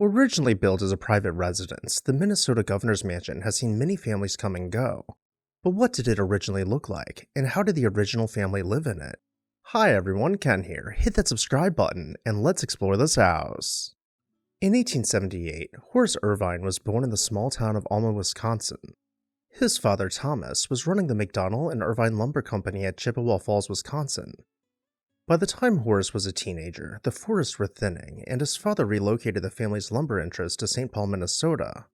Originally built as a private residence, the Minnesota Governor's Mansion has seen many families come and go. But what did it originally look like, and how did the original family live in it? Hi everyone, Ken here. Hit that subscribe button, and let's explore this house. In 1878, Horace Irvine was born in the small town of Alma, Wisconsin. His father, Thomas, was running the McDonnell and Irvine Lumber Company at Chippewa Falls, Wisconsin. By the time Horace was a teenager, the forests were thinning, and his father relocated the family's lumber interest to St. Paul, Minnesota.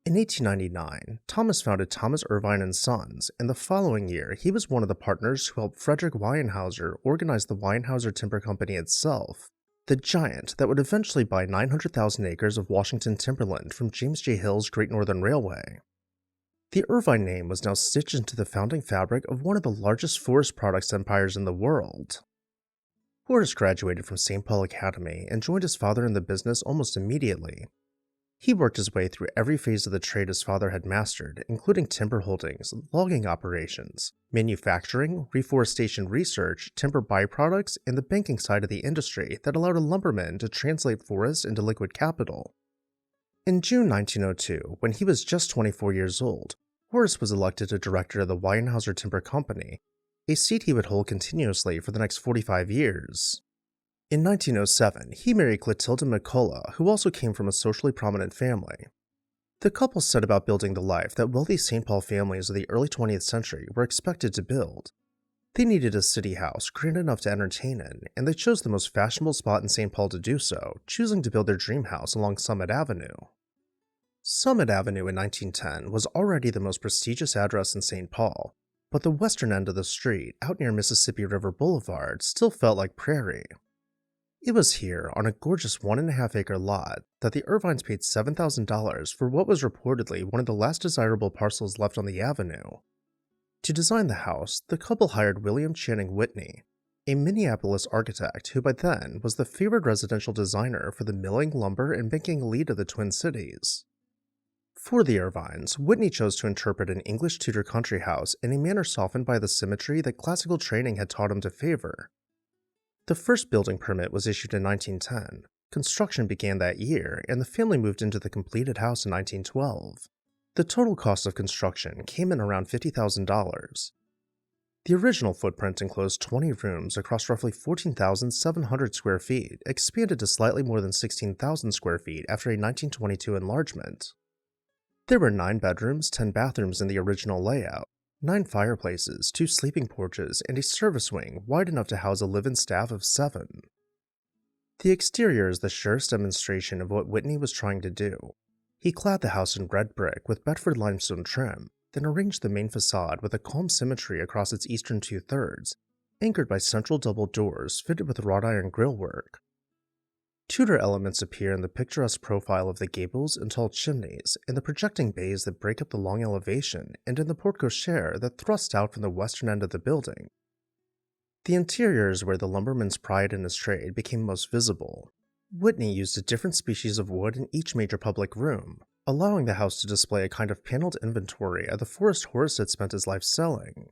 In 1899, Thomas founded Thomas Irvine and Sons, and the following year he was one of the partners who helped Frederick Weyerhaeuser organize the Weyerhaeuser Timber Company itself, the giant that would eventually buy 900,000 acres of Washington timberland from James J. Hill's Great Northern Railway. The Irvine name was now stitched into the founding fabric of one of the largest forest products empires in the world. Horace graduated from St. Paul Academy and joined his father in the business almost immediately. He worked his way through every phase of the trade his father had mastered, including timber holdings, logging operations, manufacturing, reforestation research, timber byproducts, and the banking side of the industry that allowed a lumberman to translate forests into liquid capital. In June 1902, when he was just 24 years old, Horace was elected a director of the Weyerhaeuser Timber Company, a seat he would hold continuously for the next 45 years. In 1907, he married Clotilda McCullough, who also came from a socially prominent family. The couple set about building the life that wealthy St. Paul families of the early 20th century were expected to build. They needed a city house grand enough to entertain in, and they chose the most fashionable spot in St. Paul to do so, choosing to build their dream house along Summit Avenue. Summit Avenue in 1910 was already the most prestigious address in St. Paul, but the western end of the street, out near Mississippi River Boulevard, still felt like prairie. It was here, on a gorgeous 1.5-acre lot, that the Irvines paid $7,000 for what was reportedly one of the last desirable parcels left on the avenue. To design the house, the couple hired William Channing Whitney, a Minneapolis architect who by then was the favored residential designer for the milling, lumber, and banking elite of the Twin Cities. For the Irvines, Whitney chose to interpret an English Tudor country house in a manner softened by the symmetry that classical training had taught him to favor. The first building permit was issued in 1910, construction began that year, and the family moved into the completed house in 1912. The total cost of construction came in around $50,000. The original footprint enclosed 20 rooms across roughly 14,700 square feet, expanded to slightly more than 16,000 square feet after a 1922 enlargement. There were 9 bedrooms, 10 bathrooms in the original layout, 9 fireplaces, 2 sleeping porches, and a service wing wide enough to house a live-in staff of 7. The exterior is the surest demonstration of what Whitney was trying to do. He clad the house in red brick with Bedford limestone trim, then arranged the main facade with a calm symmetry across its eastern 2/3, anchored by central double doors fitted with wrought iron grillwork. Tudor elements appear in the picturesque profile of the gables and tall chimneys, in the projecting bays that break up the long elevation, and in the porte-cochere that thrust out from the western end of the building. The interior is where the lumberman's pride in his trade became most visible. Whitney used a different species of wood in each major public room, allowing the house to display a kind of paneled inventory of the forest Horace had spent his life selling.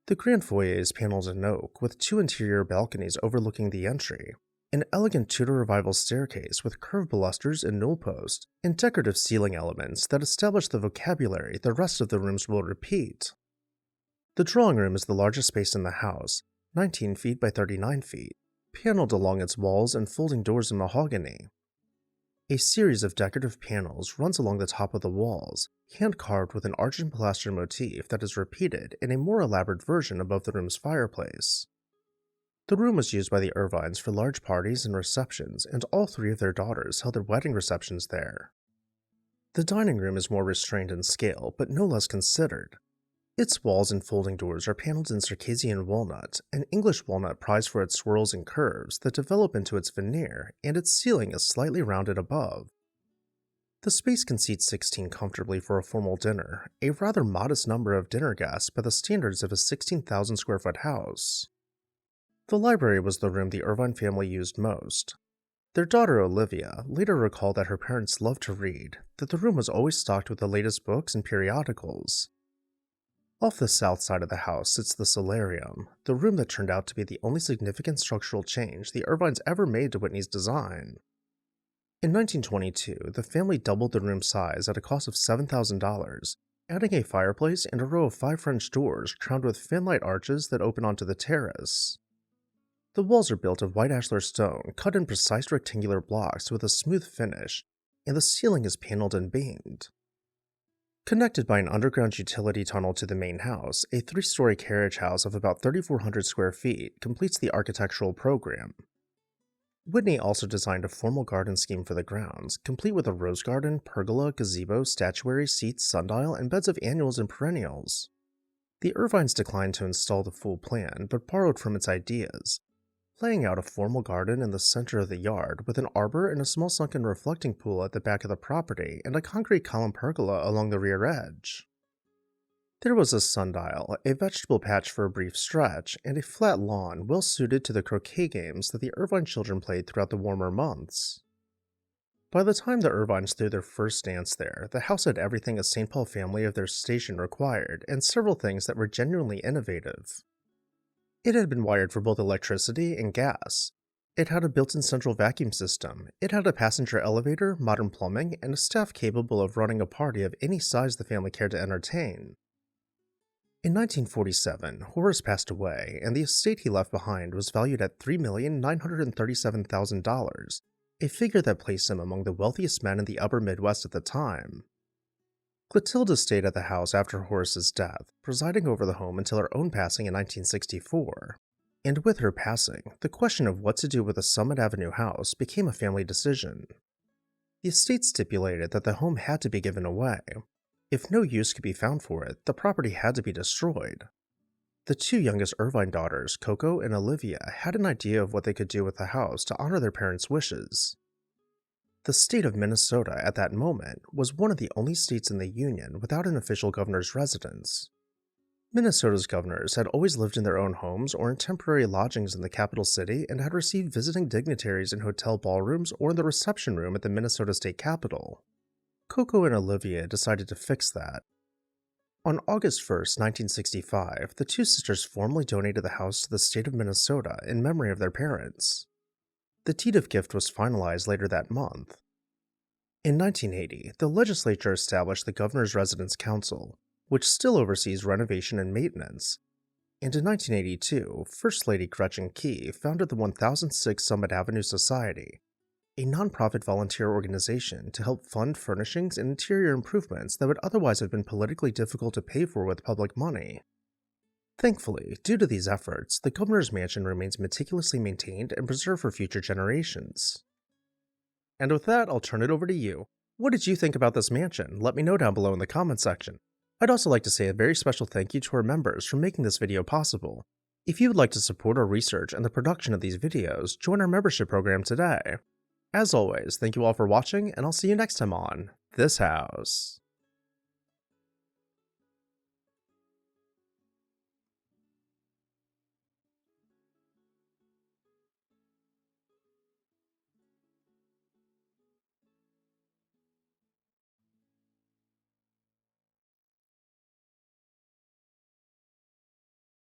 The grand foyer is paneled in oak, with 2 interior balconies overlooking the entry, an elegant Tudor Revival staircase with curved balusters and newel posts, and decorative ceiling elements that establish the vocabulary the rest of the rooms will repeat. The drawing room is the largest space in the house, 19 feet by 39 feet, paneled along its walls and folding doors in mahogany. A series of decorative panels runs along the top of the walls, hand-carved with an argent plaster motif that is repeated in a more elaborate version above the room's fireplace. The room was used by the Irvines for large parties and receptions, and all 3 of their daughters held their wedding receptions there. The dining room is more restrained in scale, but no less considered. Its walls and folding doors are paneled in Circassian walnut, an English walnut prized for its swirls and curves that develop into its veneer, and its ceiling is slightly rounded above. The space can seat 16 comfortably for a formal dinner, a rather modest number of dinner guests by the standards of a 16,000 square foot house. The library was the room the Irvine family used most. Their daughter Olivia later recalled that her parents loved to read, that the room was always stocked with the latest books and periodicals. Off the south side of the house sits the solarium, the room that turned out to be the only significant structural change the Irvines ever made to Whitney's design. In 1922, the family doubled the room size at a cost of $7,000, adding a fireplace and a row of 5 French doors crowned with fanlight arches that open onto the terrace. The walls are built of white ashlar stone cut in precise rectangular blocks with a smooth finish, and the ceiling is paneled and beamed. Connected by an underground utility tunnel to the main house, a 3-story carriage house of about 3,400 square feet completes the architectural program. Whitney also designed a formal garden scheme for the grounds, complete with a rose garden, pergola, gazebo, statuary, seats, sundial, and beds of annuals and perennials. The Irvines declined to install the full plan, but borrowed from its ideas, laying out a formal garden in the center of the yard with an arbor and a small sunken reflecting pool at the back of the property and a concrete column pergola along the rear edge. There was a sundial, a vegetable patch for a brief stretch, and a flat lawn well suited to the croquet games that the Irvine children played throughout the warmer months. By the time the Irvines threw their first dance there, the house had everything a St. Paul family of their station required, and several things that were genuinely innovative. It had been wired for both electricity and gas. It had a built-in central vacuum system. It had a passenger elevator, modern plumbing, and a staff capable of running a party of any size the family cared to entertain. In 1947, Horace passed away, and the estate he left behind was valued at $3,937,000, a figure that placed him among the wealthiest men in the upper Midwest at the time. Clotilda stayed at the house after Horace's death, presiding over the home until her own passing in 1964. And with her passing, the question of what to do with the Summit Avenue house became a family decision. The estate stipulated that the home had to be given away. If no use could be found for it, the property had to be destroyed. The 2 youngest Irvine daughters, Coco and Olivia, had an idea of what they could do with the house to honor their parents' wishes. The state of Minnesota at that moment was one of the only states in the Union without an official governor's residence. Minnesota's governors had always lived in their own homes or in temporary lodgings in the capital city and had received visiting dignitaries in hotel ballrooms or in the reception room at the Minnesota State Capitol. Coco and Olivia decided to fix that. On August 1st, 1965, the 2 sisters formally donated the house to the state of Minnesota in memory of their parents. The deed of gift was finalized later that month. In 1980, the legislature established the Governor's Residence Council, which still oversees renovation and maintenance. And in 1982, First Lady Gretchen Key founded the 1006 Summit Avenue Society, a nonprofit volunteer organization to help fund furnishings and interior improvements that would otherwise have been politically difficult to pay for with public money. Thankfully, due to these efforts, the governor's mansion remains meticulously maintained and preserved for future generations. And with that, I'll turn it over to you. What did you think about this mansion? Let me know down below in the comments section. I'd also like to say a very special thank you to our members for making this video possible. If you would like to support our research and the production of these videos, join our membership program today. As always, thank you all for watching, and I'll see you next time on This House.